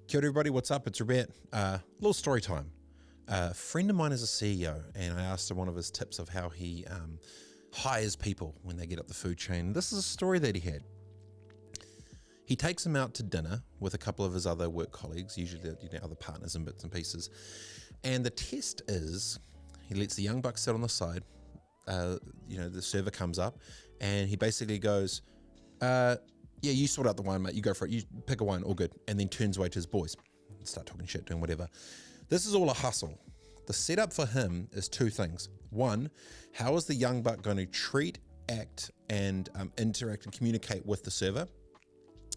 Kia ora everybody, what's up? It's Robett. Little story time. A friend of mine is a CEO, and I asked him one of his tips of how he hires people when they get up the food chain. This is a story that he had. He takes them out to dinner with a couple of his other work colleagues, usually other partners and bits and pieces. And the test is, he lets the young buck sit on the side. The server comes up, and he basically goes, yeah, you sort out the wine, mate. You go for it. You pick a wine, all good. And then turns away to his boys and start talking shit, doing whatever. This is all a hustle. The setup for him is two things. One, how is the young buck going to treat, act, and interact and communicate with the server?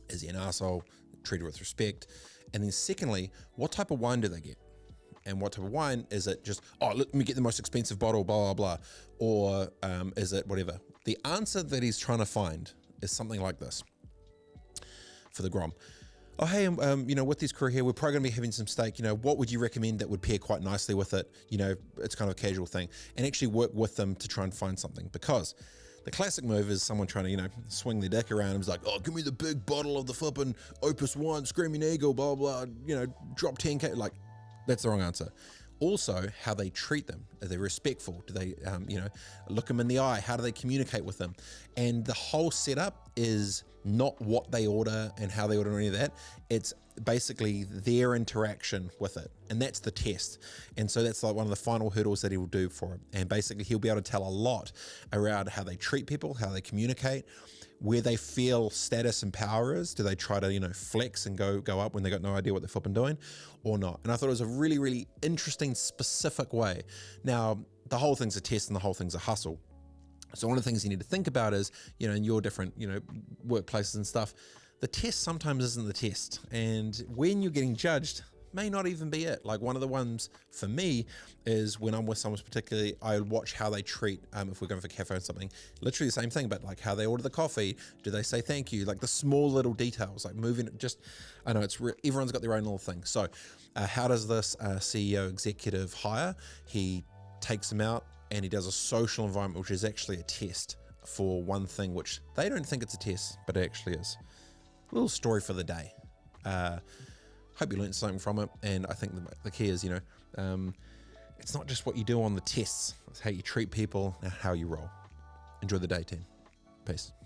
Is he an asshole? Treat her with respect. And then secondly, what type of wine do they get? And what type of wine? Is it just, let me get the most expensive bottle, blah, blah, blah. Or is it whatever? The answer that he's trying to find is something like this. For the Grom. Oh, hey, with this crew here, we're probably going to be having some steak. What would you recommend that would pair quite nicely with it? It's kind of a casual thing. And actually work with them to try and find something. Because the classic move is someone trying to, swing their dick around and is like, give me the big bottle of the flippin' Opus One, Screaming Eagle, blah, blah, drop 10K. Like, that's the wrong answer. Also, how they treat them. Are they respectful? Do they, look them in the eye? How do they communicate with them? And the whole setup is not what they order and how they order any of that. It's basically their interaction with it. And that's the test. And so that's like one of the final hurdles that he will do for it. And basically he'll be able to tell a lot around how they treat people, how they communicate, where they feel status and power is. Do they try to, flex and go up when they got no idea what they're flipping doing or not? And I thought it was a really, really interesting, specific way. Now, the whole thing's a test and the whole thing's a hustle. So one of the things you need to think about is, in your different, workplaces and stuff, the test sometimes isn't the test. And when you're getting judged, may not even be it. Like one of the ones for me is when I'm with someone particularly, I watch how they treat, if we're going for cafe or something, literally the same thing, but like how they order the coffee, do they say thank you? Like the small little details, like moving it just, I know everyone's got their own little thing. So how does this CEO executive hire? He takes them out and he does a social environment, which is actually a test for one thing, which they don't think it's a test, but it actually is. A little story for the day. Hope you learned something from it. And I think the key is, it's not just what you do on the tests. It's how you treat people and how you roll. Enjoy the day, team. Peace.